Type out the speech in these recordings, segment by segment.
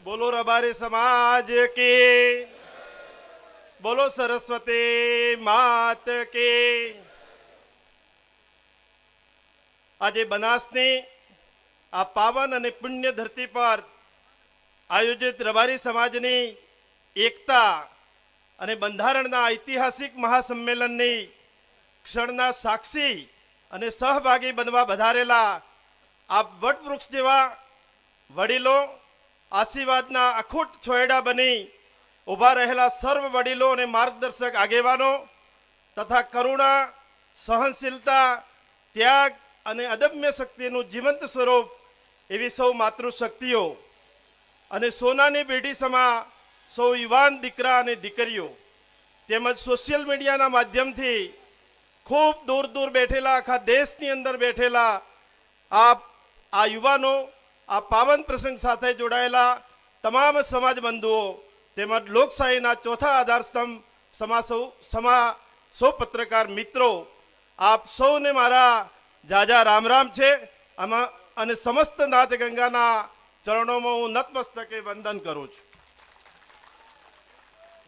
बोलो रबारी समाज की, बोलो सरस्वती मात की। आज बनासनी आ पावन अने पुण्य धरती पर आयोजित रबारी समाजनी एकता अने बंधारणना ऐतिहासिक महासम्मेलननी क्षणना साक्षी अने सहभागी बनवा बधारेला आप वटवृक्ष जेवा वडीलो आशीर्वादना अखूट छोयडा बनी उभा रहेला सर्व वडीलो अने मार्गदर्शक आगेवानो तथा करुणा सहनशीलता त्याग अने अदम्य शक्तिनुं जीवंत स्वरूप एवी सौ मातृशक्तिओ अने सोनानी पेढ़ी समा सौ युवान दीकरा अने दीकरीओ तेमज सोशियल मीडियाना माध्यमथी खूब दूर दूर बैठेला आखा देशनी अंदर बैठेला आप आ युवानो आ पावन प्रसंग साथे जोड़ायेला तमाम समाज बंधुओ तेमज लोकशाहीना चौथा आधारस्तंभ समा सौ पत्रकार मित्रों आप सौने मारा जाजा राम राम छे अने समस्त नाथ गंगाना चरणों में हूँ नतमस्तके वंदन करूँ छूं।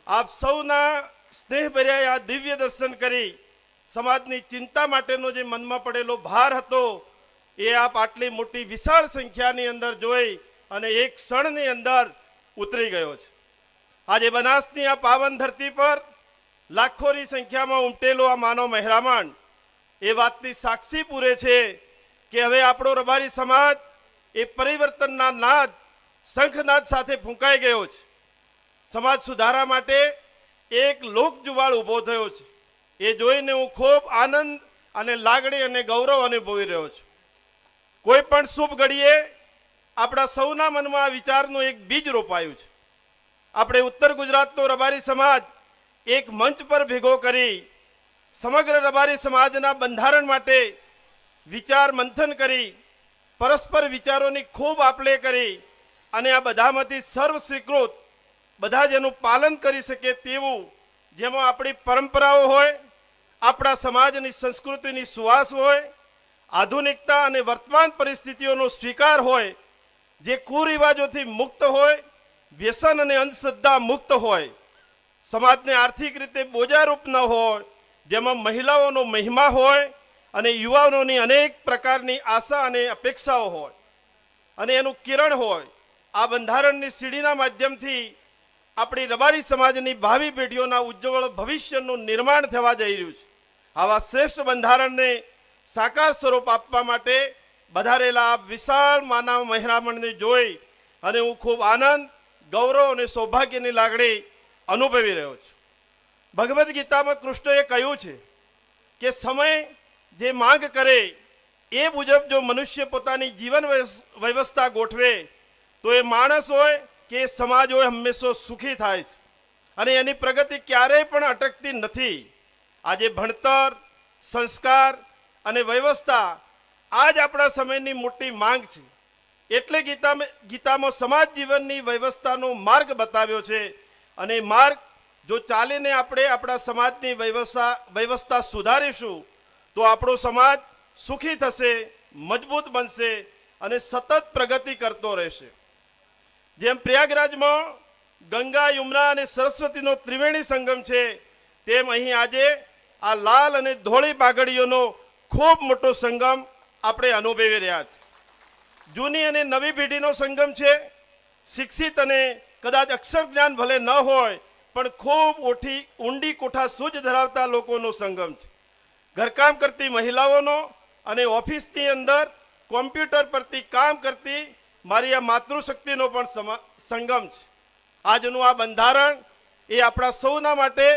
आप सौना स्नेहभर्या आ दिव्य दर्शन करी समाजनी चिंता माटेनो जे मनमा पड़ेलो भार हतो ए आप आटली मोटी विशाल संख्यानी अंदर जोई अने एक क्षणनी अंदर उतरी गयो छे। आजे बनासनी आ पावन धरती पर लाखोनी संख्यामां उमटेलो आ मानव महेरामण ए वातनी साक्षी पूरे छे के हवे आपणो रबारी समाज ए परिवर्तनना नाद शंखनाद साथे फूंकाई गयो छे। समाज सुधारा माटे एक लोकजुवाळ ऊभो थयो छे। ए जोईने हूँ खूब आनंद अने लागणी अने गौरव अनुभवी रह्यो छुं। कोई पण शुभ घड़ीए आपणा सौना मनमा विचारनुं एक बीज रोपायुं छे। आपणे उत्तर गुजरातनो रबारी समाज एक मंच पर भेगो करी समग्र रबारी समाजना बंधारण माटे विचार मंथन करी परस्पर विचारोनी खूब आपले करी अने आ बधामांथी सर्व स्वीकृत बधा जेनुं पालन करी शके तेवुं जेमां आपणी परंपराओ होय आपणा समाजनी संस्कृतिनी सुवास होय आधुनिकता अने वर्तमान परिस्थितिओनो स्वीकार होय जे कुरिवाजोथी मुक्त होय व्यसन अने अंधश्रद्धा मुक्त होय समाजने आर्थिक रीते बोजारूप न होय जेमां महिलाओनो महिमा होय अने युवानोनी अनेक प्रकारनी आशा अने अपेक्षाओ होय अने एनुं किरण होय। आ बंधारणनी सीढ़ीना माध्यमथी आपणी रबारी समाजनी भावी पेढ़ीओना उज्जवल भविष्यनुं निर्माण थवा जई रह्युं छे। आवा श्रेष्ठ बंधारणने साकार स्वरूप आपवा माटे बधारेला विशाल मानव महेरामणने जोई अने हूँ खूब आनंद गौरव अने सौभाग्यनी लागणी अनुभवी रह्यो छुं। भगवद गीता में कृष्णए कह्युं छे के समय जे मांग करे ए मुजब जो मनुष्य पोतानी जीवन व्यवस्था गोठवे तो ए माणस होय के समाज होय हमेशा सुखी थाय छे अने एनी प्रगति क्यारेय पण अटकती नथी। आजे भणतर संस्कार अने व्यवस्था आज आपणा समयनी मोटी मांग छे एटले गीतामां समाज जीवननी व्यवस्थानो मार्ग बताव्यो छे अने मार्ग जो चालीने आपणे आपणा समाजनी व्यवस्था सुधारीशुं तो आपणो समाज सुखी थशे मजबूत बनशे अने सतत प्रगति करतो रहेशे। जेम प्रयागराजमां गंगा यमुना अने सरस्वतीनो त्रिवेणी संगम छे तेम अहीं आजे आ लाल अने धोळी पाघડીઓનો खूब मोटो संगम आपणे अनुभवी रह्या छे। जूनी अने नवी पेढ़ीनो संगम छे। शिक्षित अने कदाच अक्षर ज्ञान भले न होय पण खूब ऊंडी कोठा सूझ धरावता लोकोनो संगम छे। घरकाम करती महिलाओनो अने ऑफिसनी अंदर कॉम्प्यूटर परथी काम करती मारी आ मातृशक्तिनो पण संगम छे। आजनुं आ बंधारण ए आपणा सौना माटे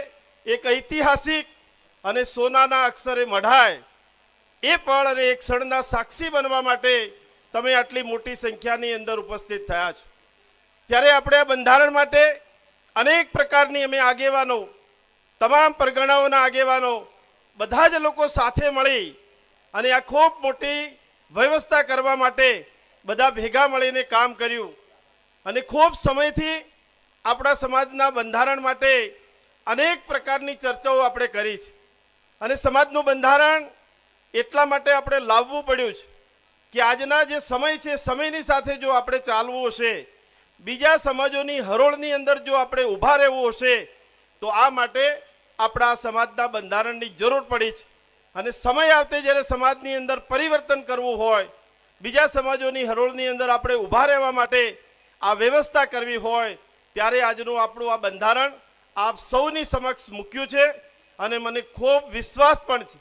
एक ऐतिहासिक अने सोनाना अक्षरे मढाय ए पण अने एक क्षणना साक्षी बनवा माटे तमे आटली मोटी संख्यानी अंदर उपस्थित थया छो। त्यारे आपणे आ बंधारण माटे अनेक प्रकारनी अमे आगेवानो तमाम परगणाओना आगेवानो बधा ज लोको साथे मळी अने आ खूब मोटी व्यवस्था करवा माटे बधा भेगा मळीने काम कर्युं अने खूब समयथी आपणा समाजना बंधारण माटे अनेक प्रकारनी चर्चाओ आपणे करी छे अने समाजनुं बंधारण एटला माटे आपणे लाववुं पड्युं छे कि आजना जे समय छे समयनी साथे जो आपणे चालवुं हशे બીજા સમાજોની હરોળની અંદર જો આપણે ઊભા રહેવું હશે તો આ માટે આપણા સમાજના બંધારણની જરૂર પડી છે. અને સમય આવતે જ્યારે સમાજની અંદર પરિવર્તન કરવું હોય, બીજા સમાજોની હરોળની અંદર આપણે ઊભા રહેવા માટે આ વ્યવસ્થા કરવી હોય, ત્યારે આજનું આપણું આ બંધારણ આપ સૌની સમક્ષ મૂક્યું છે. અને મને ખૂબ વિશ્વાસ પણ છે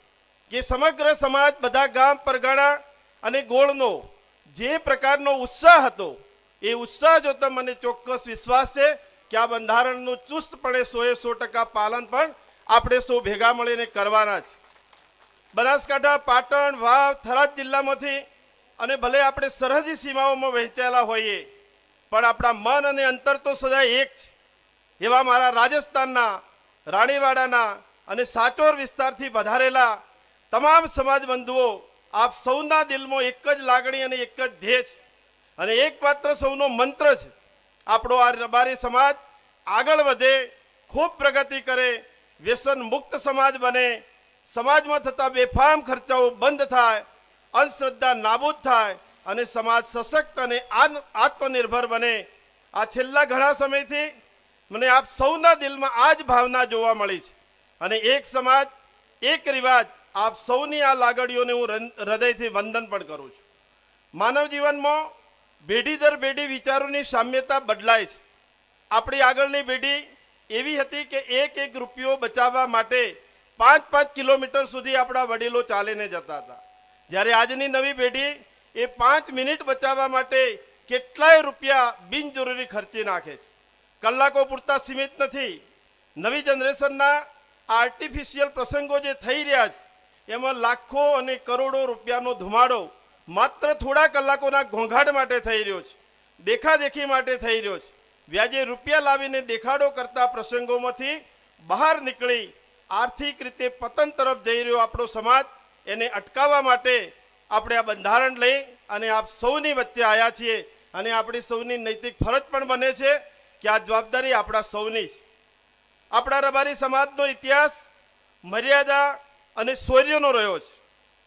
કે સમગ્ર સમાજ, બધા ગામ પરગાણા અને ગોળનો જે પ્રકારનો ઉત્સાહ હતો, એ ઉત્સાહ જોતા મને ચોક્કસ વિશ્વાસ છે કે આ બંધારણનું ચુસ્તપણે 100% પાલન પણ આપણે સૌ ભેગા મળીને કરવાના છે. બનાસકાંઠા, પાટણ, વાવ, થરાદ જિલ્લામાંથી અને ભલે આપણે સરહદી સીમાઓમાં વહેંચાયેલા હોઈએ, પણ આપણા મન અને અંતર તો સદા એક છે. એવા મારા રાજસ્થાનના, રાણીવાડાના અને સાચોર વિસ્તારથી વધારેલા તમામ સમાજ બંધુઓ, આપ સૌના દિલમાં એક જ લાગણી અને એક જ ધ્યેય છે. અને એકમાત્ર સૌનો મંત્ર છે, આપણો આ રબારી સમાજ આગળ વધે, ખૂબ પ્રગતિ કરે, વ્યસન મુક્ત સમાજ બને, સમાજમાં થતા બેફામ ખર્ચાઓ બંધ થાય, અંધશ્રદ્ધા નાબૂદ થાય અને સમાજ સશક્ત અને આત્મનિર્ભર બને. આ છેલ્લા ઘણા સમયથી મને આપ સૌના દિલમાં આ જ ભાવના જોવા મળી છે. અને એક સમાજ, એક રિવાજ, આપ સૌની આ લાગણીઓને હું હૃદયથી વંદન પણ કરું છું. માનવ જીવનમાં પેઢી દર પેઢી વિચારોની સામ્યતા બદલાય છે. આપણી આગળની પેઢી એવી હતી કે એક એક રૂપિયો બચાવવા માટે 5-5 કિલોમીટર સુધી આપણા વડીલો ચાલીને જતા હતા. જ્યારે આજની નવી પેઢી એ 5 મિનિટ બચાવવા માટે કેટલાય રૂપિયા બિનજરૂરી ખર્ચી નાખે છે. કલાકો પૂરતા સીમિત નથી. નવી જનરેશનના આર્ટિફિશિયલ પ્રસંગો જે થઈ રહ્યા છે, એમાં લાખો અને કરોડો રૂપિયાનો ધુમાડો માત્ર થોડા કલાકોના ઘોંઘાટ માટે થઈ રહ્યો છે, દેખાદેખી માટે થઈ રહ્યો છે. વ્યાજે રૂપિયા લાવીને દેખાડો કરતા પ્રસંગોમાંથી બહાર નીકળી આર્થિક રીતે પતન તરફ જઈ રહ્યો આપણો સમાજ, એને અટકાવવા માટે આપણે આ બંધારણ લઈ અને આપ સૌની વચ્ચે આવ્યા છીએ. અને આપણી સૌની નૈતિક ફરજ પણ બને છે કે આ જવાબદારી આપણા સૌની છે. આપણા રબારી સમાજનો ઇતિહાસ મર્યાદા અને શૌર્યનો રહ્યો છે.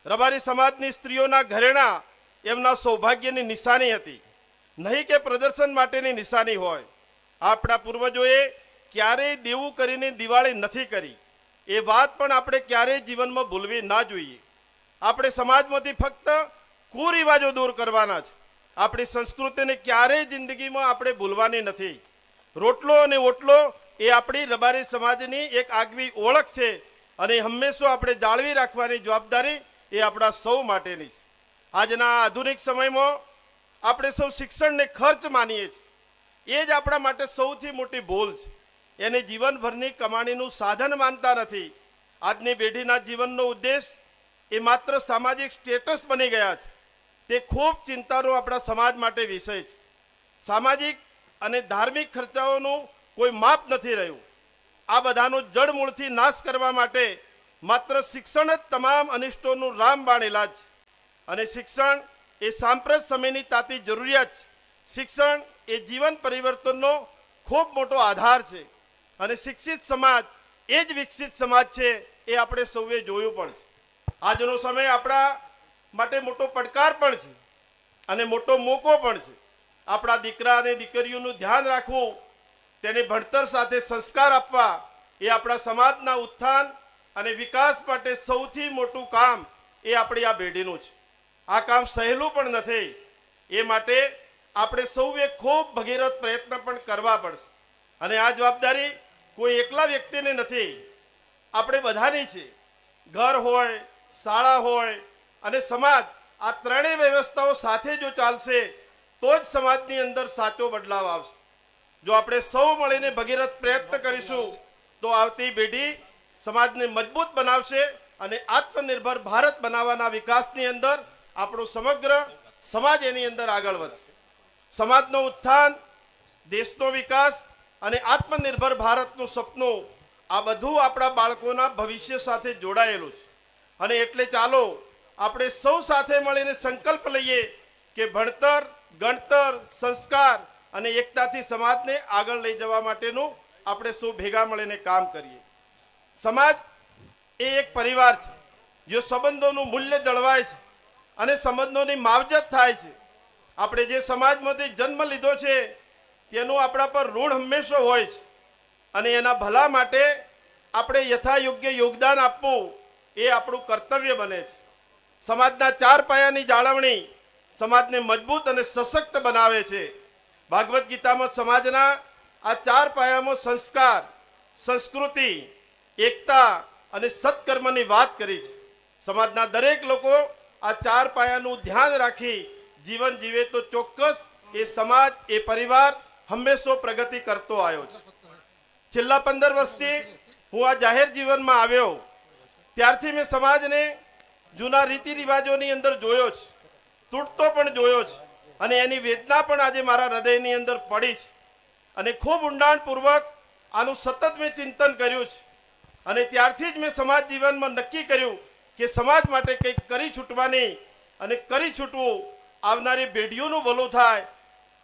રબારી સમાજની સ્ત્રીઓના ઘરેણાં એમના સૌભાગ્યની નિશાની હતી, નહીં કે પ્રદર્શન માટેની નિશાની હોય. આપણા પૂર્વજોએ ક્યારેય દેવું કરીને દિવાળી નથી કરી, એ વાત પણ આપણે ક્યારેય જીવનમાં ભૂલવી ના જોઈએ. આપણે સમાજમાંથી ફક્ત કુરિવાજો દૂર કરવાના છે. આપણી સંસ્કૃતિને ક્યારેય જિંદગીમાં આપણે ભૂલવાની નથી. રોટલો અને ઓટલો એ આપણી રબારી સમાજની એક આગવી ઓળખ છે અને હંમેશા આપણે જાળવી રાખવાની જવાબદારી એ આપણા સૌ માટેની છે. આજના આધુનિક સમયમાં આપણે સૌ શિક્ષણને ખર્ચ માનીએ છીએ. એ જ આપણા માટે સૌથી મોટી ભૂલ છે. એને જીવનભરની કમાણીનું સાધન માનતા નથી. આજની પેઢીના જીવનનો ઉદ્દેશ એ માત્ર સામાજિક સ્ટેટસ બની ગયા છે. તે ખૂબ ચિંતાનો આપણા સમાજ માટે વિષય છે. સામાજિક અને ધાર્મિક ખર્ચાઓનું કોઈ માપ નથી રહ્યું. આ બધાનો જડમૂળથી નાશ કરવા માટે માત્ર શિક્ષણ જ તમામ અનિષ્ટોનું રામબાણ ઇલાજ છે. અને શિક્ષણ એ સાંપ્રત સમયની તાતી જરૂરિયાત છે. શિક્ષણ એ જીવન પરિવર્તનનો ખૂબ મોટો આધાર છે. અને શિક્ષિત સમાજ એ જ વિકસિત સમાજ છે, એ આપણે સૌએ જોયું પણ છે. આજનો સમય આપણા માટે મોટો પડકાર પણ છે અને મોટો મોકો પણ છે. આપણા દીકરા અને દીકરીઓનું ધ્યાન રાખવું, તેને ભણતર સાથે સંસ્કાર આપવા, એ આપણા સમાજના ઉત્થાન અને વિકાસ માટે સૌથી મોટું કામ એ આપણી આ પેઢીનું છે. આ કામ સહેલું પણ નથી. એ માટે આપણે સૌએ ખૂબ ભગીરથ પ્રયત્ન પણ કરવા પડશે. અને આ જવાબદારી કોઈ એકલા વ્યક્તિને નથી, આપણે બધાની છે. ઘર હોય, શાળા હોય અને સમાજ, આ ત્રણેય વ્યવસ્થાઓ સાથે જો ચાલશે તો જ સમાજની અંદર સાચો બદલાવ આવશે. જો આપણે સૌ મળીને ભગીરથ પ્રયત્ન કરીશું તો આવતી પેઢી સમાજને મજબૂત બનાવશે અને આત્મનિર્ભર ભારત બનાવવાના વિકાસની અંદર આપણો સમગ્ર સમાજ એની અંદર આગળ વધશે. સમાજનો ઉત્થાન, દેશનો વિકાસ અને આત્મનિર્ભર ભારતનું સપનું, આ બધું આપણા બાળકોના ભવિષ્ય સાથે જોડાયેલું છે. અને એટલે ચાલો આપણે સૌ સાથે મળીને સંકલ્પ લઈએ કે ભણતર, ગણતર, સંસ્કાર અને એકતાથી સમાજને આગળ લઈ જવા માટેનું આપણે સૌ ભેગા મળીને કામ કરીએ. સમાજ એ એક પરિવાર છે. જો સંબંધોનું મૂલ્ય જળવાય છે અને સંબંધોની માવજત થાય છે. આપણે જે સમાજમાંથી જન્મ લીધો છે તેનું આપણા પર ઋણ હંમેશા હોય છે અને એના ભલા માટે આપણે યથાયોગ્ય યોગદાન આપવું એ આપણું કર્તવ્ય બને છે. સમાજના 4 પાયાની જાળવણી સમાજને મજબૂત અને સશક્ત બનાવે છે. ભાગવત ગીતામાં સમાજના આ 4 પાયામાં સંસ્કાર, સંસ્કૃતિ, એકતા અને સત્કર્મની વાત કરી છે. સમાજના દરેક લોકો આ 4 પાયાનું ધ્યાન રાખી જીવન જીવે તો ચોક્કસ એ સમાજ, એ પરિવાર હંમેશા પ્રગતિ કરતો આવ્યો છે. છેલ્લા 15 વર્ષથી હું આ જાહેર જીવનમાં આવ્યો ત્યારથી મેં સમાજને જૂના રીતિ રિવાજોની અંદર જોયો છે, તૂટતો પણ જોયો છે અને એની વેદના પણ આજે મારા હૃદયની અંદર પડી છે અને ખૂબ ઊંડાણપૂર્વક આનું સતત મેં ચિંતન કર્યું છે અને ત્યારથી જ મેં સમાજ જીવનમાં નક્કી કર્યું કે સમાજ માટે કંઈક કરી છૂટવાની અને કરી છૂટવું આવનારી પેઢીઓનું ભલું થાય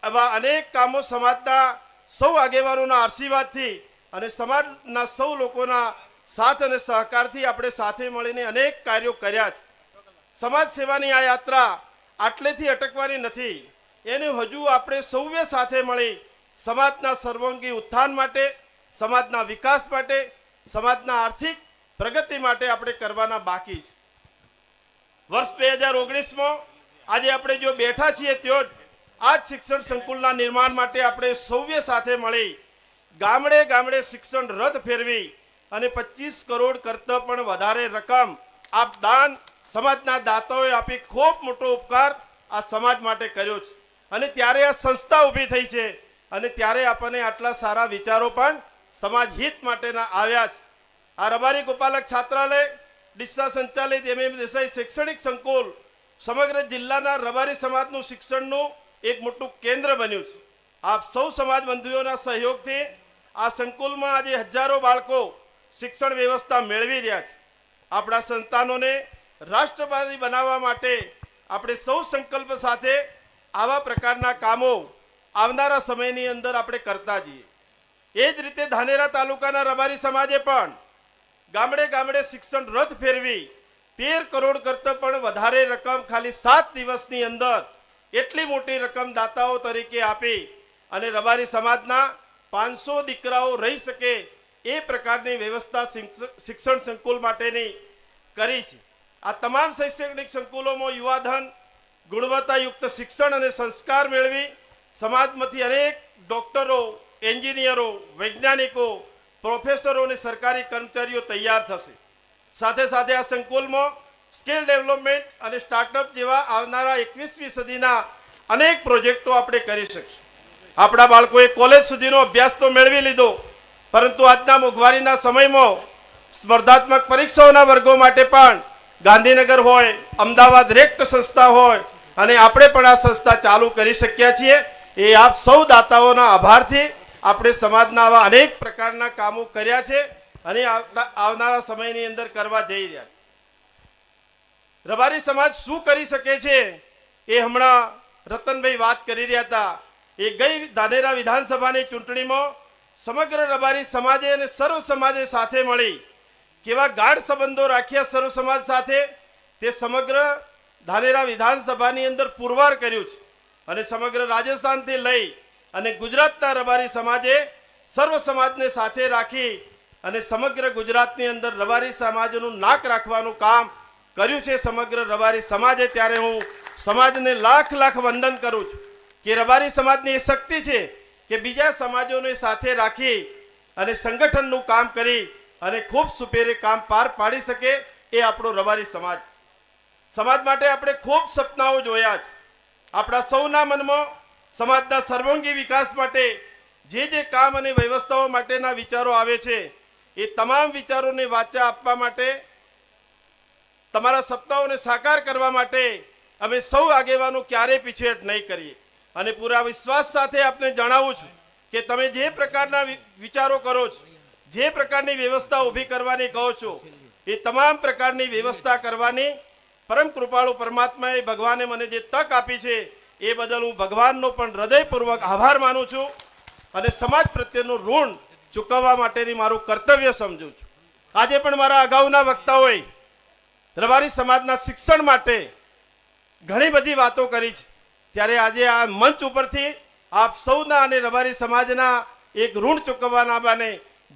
આવા અનેક કામો સમાજના સૌ આગેવાનોના આશીર્વાદથી અને સમાજના સૌ લોકોના સાથ અને સહકારથી આપણે સાથે મળીને અનેક કાર્યો કર્યા છે. સમાજ સેવાની આ યાત્રા આટલેથી અટકવાની નથી. એને હજુ આપણે સૌએ સાથે મળી સમાજના સર્વાંગી ઉત્થાન માટે, સમાજના વિકાસ માટે, સમાજના આર્થિક પ્રગતિ માટે આપણે કરવાના બાકી છે. વર્ષ 2019માં આજે આપણે જો બેઠા છીએ ત્યો જ આ જ શિક્ષણ સંકુલના નિર્માણ માટે આપણે સૌએ સાથે મળી ગામડે ગામડે શિક્ષણ રથ ફેરવી અને 25 કરોડ કરતાં પણ વધારે રકમ આપ દાન સમાજના દાતાઓએ આપી ખૂબ મોટો ઉપકાર આ સમાજ માટે કર્યો છે અને ત્યારે આ સંસ્થા ઊભી થઈ છે અને ત્યારે આપણને આટલા સારા વિચારો પણ સમાજ હિત માટેના આવ્યા છે. આ રબારી ગોપાલક છાત્રાલય, ડીસા સંચાલિત MM દેસાઈ શૈક્ષણિક સંકુલ સમગ્ર જિલ્લાના રબારી સમાજનું શિક્ષણનું એક મોટું કેન્દ્ર બન્યું છે. આપ સૌ સમાજ બંધુઓના સહયોગથી આ સંકુલમાં આજે હજારો બાળકો શિક્ષણ વ્યવસ્થા મેળવી રહ્યા છે. આપણા સંતાનોને રાષ્ટ્રવાદી બનાવવા માટે આપણે સૌ સંકલ્પ સાથે આવા પ્રકારના કામો આવનારા સમયની અંદર આપણે કરતા જઈએ. એ જ રીતે ધાનેરા તાલુકાના રબારી સમાજે પણ ગામડે ગામડે શિક્ષણ રથ ફેરવી 13 કરોડ કરતાં પણ વધારે રકમ ખાલી 7 દિવસની અંદર એટલી મોટી રકમ દાતાઓ તરીકે આપી અને રબારી સમાજના 500 દીકરાઓ રહી શકે એ પ્રકારની વ્યવસ્થા શિક્ષણ સંકુલ માટેની કરી છે. આ તમામ શૈક્ષણિક સંકુલોમાં યુવાધન ગુણવત્તાયુક્ત શિક્ષણ અને સંસ્કાર મેળવી સમાજમાંથી અનેક ડોક્ટરો, એન્જિનિયરો, વૈજ્ઞાનિકો, પ્રોફેસરો અને સરકારી કર્મચારીઓ તૈયાર થશે. સાથે સાથે આ સંકુલમાં સ્કિલ ડેવલપમેન્ટ અને સ્ટાર્ટઅપ જેવા આવનારા 21મી સદીના અનેક પ્રોજેક્ટો આપણે કરી શકીશું. આપણા બાળકોએ કોલેજ સુધીનો અભ્યાસ તો મેળવી લીધો, પરંતુ આજના મોંઘવારીના સમયમાં સ્પર્ધાત્મક પરીક્ષાઓના વર્ગો માટે પણ ગાંધીનગર હોય, અમદાવાદ રેક્ટ સંસ્થા હોય અને આપણે પણ આ સંસ્થા ચાલુ કરી શક્યા છીએ. એ આપ સૌ દાતાઓના આભારથી આપણે સમાજના આવા અનેક પ્રકારના કામો કર્યા છે અને આવનારા સમયની અંદર કરવા જઈ રહ્યા છે. રબારી સમાજ શું કરી શકે છે એ હમણાં રતનભાઈ વાત કરી રહ્યા હતા. એ ગઈ ધાનેરા વિધાનસભાની ચૂંટણીમાં સમગ્ર રબારી સમાજે અને સર્વ સમાજે સાથે મળી કેવા ગાઢ સંબંધો રાખ્યા સર્વ સમાજ સાથે તે સમગ્ર ધાનેરા વિધાનસભાની અંદર પુરવાર કર્યું છે અને સમગ્ર રાજસ્થાનથી લઈ અને ગુજરાતના રબારી સમાજે સર્વ સમાજને સાથે રાખી અને સમગ્ર ગુજરાતની અંદર રબારી સમાજનું નાક રાખવાનું કામ કર્યું છે સમગ્ર રબારી સમાજે. ત્યારે હું સમાજને લાખ લાખ વંદન કરું છું કે રબારી સમાજની એ શક્તિ છે કે બીજા સમાજોને સાથે રાખી અને સંગઠનનું કામ કરી અને ખૂબ સુપેરે કામ પાર પાડી શકે એ આપણો રબારી સમાજ. સમાજ માટે આપણે ખૂબ સપનાઓ જોયા છે. આપણા સૌના મનમાં સમાજના સર્વાંગી વિકાસ માટે જે કામ અને વ્યવસ્થાઓ માટેના વિચારો આવે છે એ તમામ વિચારોને વાચા આપવા માટે, તમારા સપનાઓને સાકાર કરવા માટે અમે સૌ આગેવાનો ક્યારેય પીછેહટ નહીં કરીએ અને પૂરા વિશ્વાસ સાથે આપને જણાવું છું કે તમે જે પ્રકારના વિચારો કરો છો, જે પ્રકારની વ્યવસ્થા ઊભી કરવાની કહો છો એ તમામ પ્રકારની વ્યવસ્થા કરવાની પરમ કૃપાળુ પરમાત્માએ ભગવાને મને જે તક આપી છે એ બદલ હું ભગવાનનો પણ હૃદયપૂર્વક આભાર માનું છું અને સમાજ પ્રત્યેનું ઋણ ચૂકવવા માટેની મારું કર્તવ્ય સમજું છું. આજે પણ મારા અગાઉના વક્તાઓએ રબારી સમાજના શિક્ષણ માટે ઘણી બધી વાતો કરી છે, ત્યારે આજે આ મંચ ઉપરથી આપ સૌના અને રબારી સમાજના એક ઋણ ચૂકવવાના બને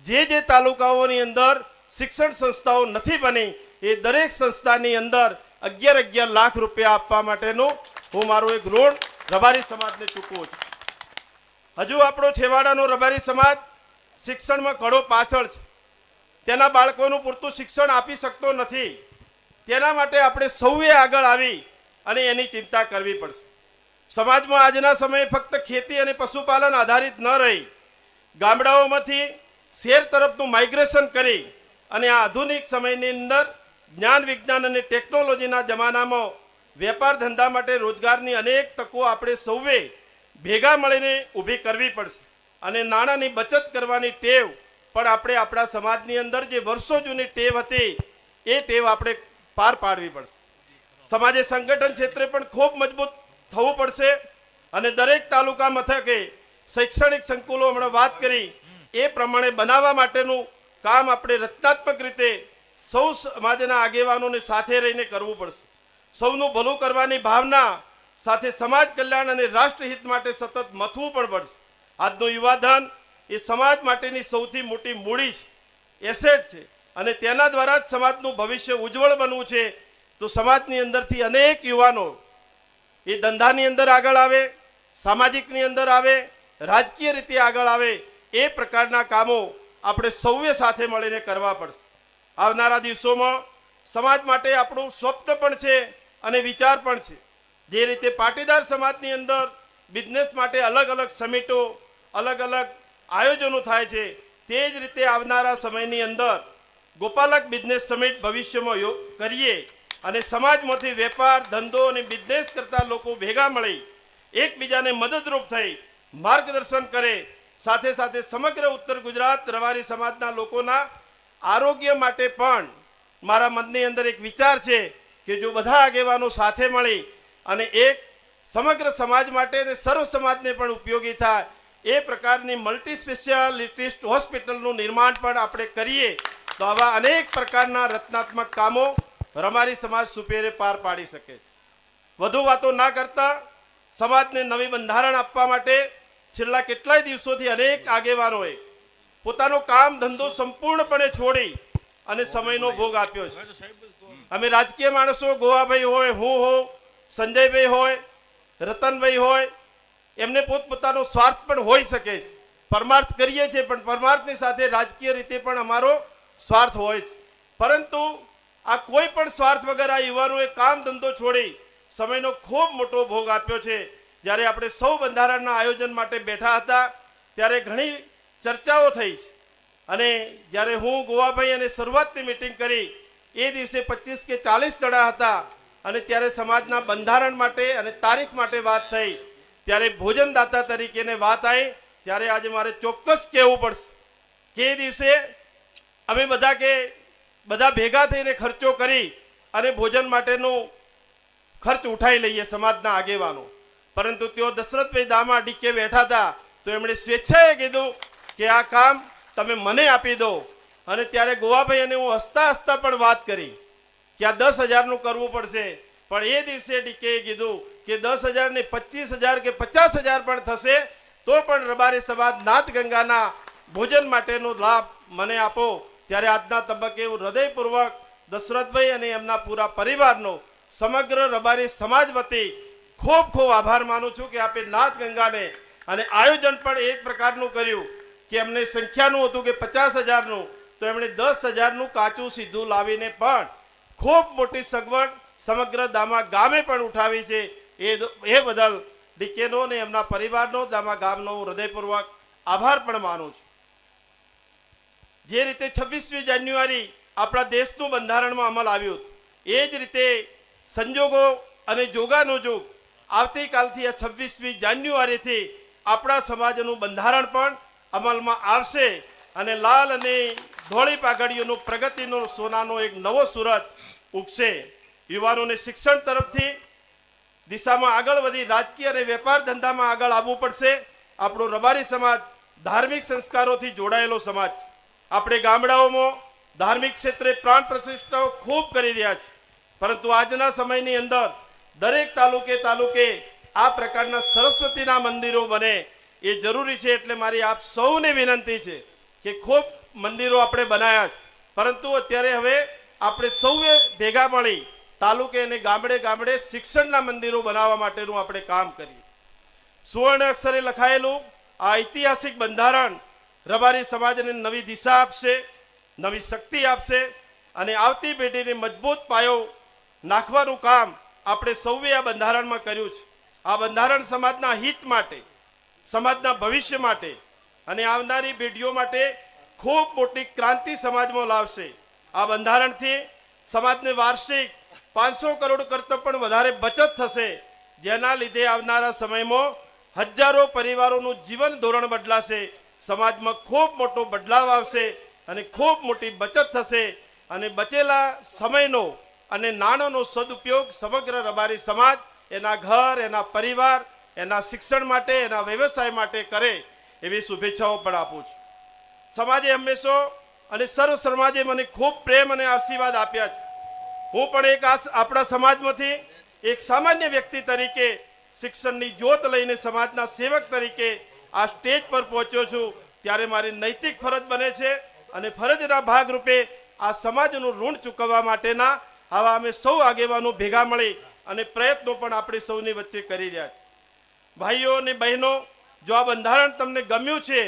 જે તાલુકાઓની અંદર શિક્ષણ સંસ્થાઓ નથી બની એ દરેક સંસ્થાની અંદર 11 લાખ રૂપિયા આપવા માટેનું હું મારું એક ઋણ રબારી સમાજને ચૂકવું છું. હજુ આપણો છેવાડાનો રબારી સમાજ શિક્ષણમાં ઘણો પાછળ છે. તેના બાળકોનું પૂરતું શિક્ષણ આપી શકતો નથી. તેના માટે આપણે સૌએ આગળ આવી અને એની ચિંતા કરવી પડશે. સમાજમાં આજના સમયે ફક્ત ખેતી અને પશુપાલન આધારિત ન રહી ગામડાઓમાંથી શહેર તરફનું માઇગ્રેશન કરી અને આ આધુનિક સમયની અંદર જ્ઞાન વિજ્ઞાન અને ટેકનોલોજીના જમાનામાં વેપાર ધંધા માટે રોજગારની અનેક તકો આપણે સૌએ ભેગા મળીને ઊભી કરવી પડશે. અને નાણાંની બચત કરવાની ટેવ પણ આપણે આપણા સમાજની અંદર જે વર્ષો જૂની ટેવ હતી એ ટેવ આપણે પાર પાડવી પડશે. સમાજે સંગઠન ક્ષેત્રે પણ ખૂબ મજબૂત થવું પડશે અને દરેક તાલુકા મથકે શૈક્ષણિક સંકુલો હમણાં વાત કરી એ પ્રમાણે બનાવવા માટેનું કામ આપણે રચનાત્મક રીતે સૌ સમાજના આગેવાનોને સાથે રહીને કરવું પડશે. સૌનું ભલું કરવાની ભાવના સાથે સમાજ કલ્યાણ અને રાષ્ટ્રહિત માટે સતત મથવું પણ પડશે. આજનું યુવાધન એ સમાજ માટેની સૌથી મોટી મૂડી છે, એસેટ છે અને તેના દ્વારા જ સમાજનું ભવિષ્ય ઉજ્જવળ બનવું છે. તો સમાજની અંદરથી અનેક યુવાનો એ ધંધાની અંદર આગળ આવે, સામાજિકની અંદર આવે, રાજકીય રીતે આગળ આવે એ પ્રકારના કામો આપણે સૌએ સાથે મળીને કરવા પડશે. આવનારા દિવસોમાં સમાજ માટે આપણું સ્વપ્ન પણ છે અને વિચાર પણ છે. જે રીતે પાટીદાર સમાજની અંદર બિઝનેસ માટે અલગ અલગ સમિટો, અલગ અલગ આયોજનો થાય છે, તે જ રીતે આવનારા સમયની અંદર ગોપાલક બિઝનેસ સમિટ ભવિષ્યમાં કરીએ અને સમાજમાંથી વેપાર ધંધો અને બિઝનેસ કરતા લોકો ભેગા મળી એકબીજાને મદદરૂપ થઈ માર્ગદર્શન કરે. સાથે સાથે સમગ્ર ઉત્તર ગુજરાત રબારી સમાજના લોકોના આરોગ્ય માટે પણ મારા મનની અંદર એક વિચાર છે કે જો બધા આગેવાનો સાથે મળી અને એક સમગ્ર સમાજ માટે અને સર્વ સમાજને પણ ઉપયોગી થાય એ પ્રકારની મલ્ટી સ્પેશિયાલિસ્ટ હોસ્પિટલનું નિર્માણ પણ આપણે કરીએ તો આવા અનેક પ્રકારના રચનાત્મક કામો રબારી સમાજ સુપેરે પાર પાડી શકે છે. વધુ વાતો ના કરતા સમાજને નવી બંધારણ આપવા માટે છેલ્લા કેટલાય દિવસોથી અનેક આગેવાનોએ પોતાનો કામ ધંધો સંપૂર્ણપણે છોડી અને સમયનો ભોગ આપ્યો છે. અમે રાજકીય માણસો, ગોવાભાઈ હોય, હું હોઉં, સંજયભાઈ હોય, રતનભાઈ હોય, એમને પોતપોતાનો સ્વાર્થ પણ હોઈ શકે છે. પરમાર્થ કરીએ છીએ પણ પરમાર્થની સાથે રાજકીય રીતે પણ અમારો સ્વાર્થ હોય છે. પરંતુ આ કોઈ પણ સ્વાર્થ વગર આ યુવાનોએ કામ ધંધો છોડી સમયનો ખૂબ મોટો ભોગ આપ્યો છે. જ્યારે આપણે સૌ બંધારણના આયોજન માટે બેઠા હતા ત્યારે ઘણી ચર્ચાઓ થઈ છે અને જ્યારે હું ગોવાભાઈ અને શરૂઆતની મિટિંગ કરી એ દિવસે 25 કે 40 જણા હતા અને ત્યારે સમાજના બંધારણ માટે અને તારીખ માટે વાત થઈ ત્યારે ભોજનદાતા તરીકેને વાત આવી ત્યારે આજે મારે ચોક્કસ કહેવું પડશે કે એ દિવસે અમે બધા ભેગા થઈને ખર્ચો કરી અને ભોજન માટેનો ખર્ચ ઉઠાવી લઈએ સમાજના આગેવાનો. પરંતુ તેઓ દશરથભાઈ દામા ડીકે બેઠા હતા તો એમણે સ્વેચ્છાએ કીધું કે આ કામ તમે મને આપી દો. અને ત્યારે ગોવાભાઈ અને હું હસતા હસતા પણ વાત કરી કે આ 10,000નું કરવું પડશે. પણ એ દિવસે ડીકેએ કીધું કે 10,000 ને 25,000 કે 50,000 પણ થશે તો પણ રબારી સમાજ નાથ ગંગાના ભોજન માટેનો લાભ મને આપો. ત્યારે આજના તબક્કે હું હૃદયપૂર્વક દશરથભાઈ અને એમના પૂરા પરિવારનો સમગ્ર રબારી સમાજ વતી ખૂબ ખૂબ આભાર માનું છું કે આપે નાથ ગંગાને અને આયોજન પણ એક પ્રકારનું કર્યું કે એમને સંખ્યાનું હતું કે 50,000નું તો એમણે 10,000નું કાચું સીધું લાવીને પણ ખૂબ મોટી સગવડ સમગ્ર દામા ગામે પણ ઉઠાવી છે. એ બદલ ડીકેનો અને એમના પરિવારનો દામા ગામનો હું હૃદયપૂર્વક આભાર પણ માનું છું. જે રીતે 26મી જાન્યુઆરી આપણા દેશનું બંધારણમાં અમલ આવ્યું એ જ રીતે સંજોગો અને જોગાનો જોગ આવતીકાલથી આ 26મી જાન્યુઆરીથી આપણા સમાજનું બંધારણ પણ અમલમાં આવશે અને લાલ અને ધોળી પાઘડીઓનો પ્રગતિનો સોનાનો એક નવો સુરત ઉગશે. યુવાનોને શિક્ષણ તરફથી દિશામાં આગળ વધી રાજકીય અને વેપાર ધંધામાં આગળ આવવું પડશે. આપણો રબારી સમાજ ધાર્મિક સંસ્કારોથી જોડાયેલો સમાજ. આપણે ગામડાઓમાં ધાર્મિક ક્ષેત્રે પ્રાણ પ્રતિષ્ઠાઓ ખૂબ કરી રહ્યા છે પરંતુ આજના સમયની અંદર દરેક તાલુકે આ પ્રકારના સરસ્વતીના મંદિરો બને એ જરૂરી છે. એટલે મારી આપ સૌને વિનંતી છે કે ખૂબ મંદિરો આપણે બનાવ્યા છે, પરંતુ અત્યારે હવે આપણે સૌએ ભેગા મળી તાલુકે અને ગામડે ગામડે શિક્ષણના મંદિરો બનાવવા માટેનું આપણે કામ કરીએ. સુવર્ણ અક્ષરે લખાયેલું આ ઐતિહાસિક બંધારણ રબારી સમાજને નવી દિશા આપશે, નવી શક્તિ આપશે અને આવતી પેઢીને મજબૂત પાયો નાખવાનું કામ આપણે સૌએ આ બંધારણમાં કર્યું છે. આ બંધારણ સમાજના હિત માટે, સમાજના ભવિષ્ય માટે અને આવનારી પેઢીઓ માટે ખૂબ મોટી ક્રાંતિ સમાજમાં લાવશે. આ બંધારણથી સમાજને વાર્ષિક 500 કરોડ કરતાં પણ વધારે બચત થશે, જેના લીધે આવનારા સમયમાં હજારો પરિવારોનું જીવન ધોરણ બદલાશે, સમાજમાં ખૂબ મોટો બદલાવ આવશે અને ખૂબ મોટી બચત થશે અને બચેલા સમયનો અને નાણાંનો સદુપયોગ સમગ્ર રબારી સમાજ એના ઘર, એના પરિવાર, એના શિક્ષણ માટે, એના વ્યવસાય માટે કરે એવી શુભેચ્છાઓ પણ આપું છું. સમાજે હંમેશા અને સર્વ સમાજે મને ખૂબ પ્રેમ અને આશીર્વાદ આપ્યા છે. હું પણ એક આપણા સમાજમાંથી એક સામાન્ય વ્યક્તિ તરીકે શિક્ષણની જ્યોત લઈને સમાજના સેવક તરીકે આ સ્ટેજ પર પહોંચ્યો છું, ત્યારે મારી નૈતિક ફરજ બને છે અને ફરજના ભાગરૂપે આ સમાજનું ઋણ ચૂકવવા માટેના આવા અમે સૌ આગેવાનો ભેગા મળી અને પ્રયત્નો પણ આપણે સૌની વચ્ચે કરી રહ્યા છે. ભાઈઓ અને બહેનો, જો આ બંધારણ તમને ગમ્યું છે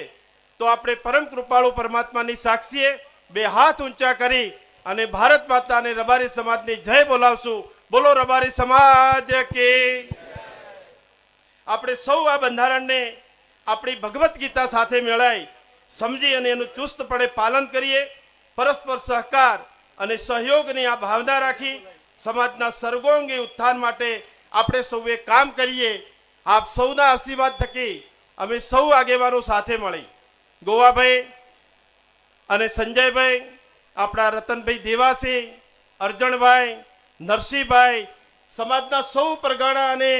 તો આપણે પરમ કૃપાળુ પરમાત્માની સાક્ષીએ બે હાથ ઊંચા કરી અને ભારત માતા અને રબારી સમાજની જય બોલાવશું. બોલો રબારી સમાજ કે. આપણે સૌ આ બંધારણને આપણી ભગવદ્ ગીતા સાથે મેળાઈ સમજી અને એનું ચુસ્તપણે પાલન કરીએ. પરસ્પર સહકાર અને સહયોગની આ ભાવના રાખી સમાજના સર્વોંગી ઉત્થાન માટે આપણે સૌએ કામ કરીએ. આપ સૌના આશીર્વાદ થકી અમે સૌ આગેવાનો સાથે મળી ગોવાભાઈ અને સંજયભાઈ, આપણા રતનભાઈ દેવાસી, અર્જણભાઈ, નરસિંહભાઈ, સમાજના સૌ પરગણા અને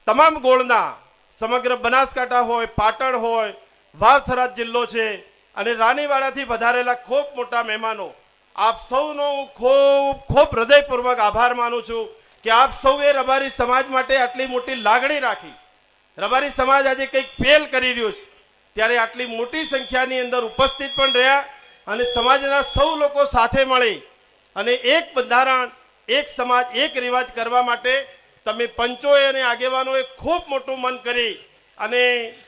તમામ ગોળના સમગ્ર બનાસકાંઠા હોય, પાટણ હોય, વાવ-થરાદ જિલ્લો છે અને રાનીવાડાથી વધારેલા ખૂબ મોટા મહેમાનો, આપ સૌનો હું ખૂબ ખૂબ હૃદયપૂર્વક આભાર માનું છું કે આપ સૌએ રબારી સમાજ માટે આટલી મોટી લાગણી રાખી. રબારી સમાજ આજે કંઈક પહેલ કરી રહ્યો છે ત્યારે આટલી મોટી સંખ્યાની અંદર ઉપસ્થિત પણ રહ્યા અને સમાજના સૌ લોકો સાથે મળી અને એક બંધારણ, એક સમાજ, એક રિવાજ કરવા માટે તમે પંચોએ અને આગેવાનોએ ખૂબ મોટું મન કરી અને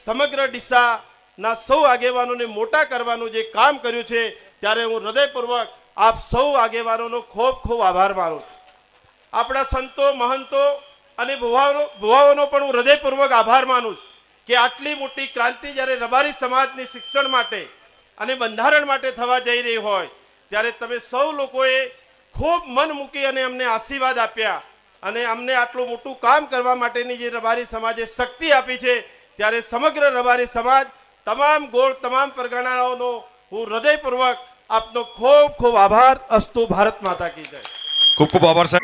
સમગ્ર ડીસાના સૌ આગેવાનોને મોટા કરવાનું જે કામ કર્યું છે, ત્યારે હું હૃદયપૂર્વક આપ સૌ આગેવાનોનો ખૂબ ખૂબ આભાર માનું છું. આપણા સંતો, મહંતો અને ભુવાઓનો પણ હું હૃદયપૂર્વક આભાર માનું છું કે આટલી મોટી ક્રાંતિ જ્યારે રબારી સમાજની શિક્ષણ માટે અને બંધારણ માટે થવા જઈ રહી હોય ત્યારે તમે સૌ લોકોએ ખૂબ મન મૂકી અને અમને આશીર્વાદ આપ્યા અને અમને આટલું મોટું કામ કરવા માટેની જે રબારી સમાજે શક્તિ આપી છે, ત્યારે સમગ્ર રબારી સમાજ, તમામ ગોળ, તમામ પરગણાઓનો હું હૃદયપૂર્વક આપનો ખૂબ ખૂબ આભાર. અસ્તુ. ભારત માતા કી જય. ખૂબ ખૂબ આભાર સાહેબ.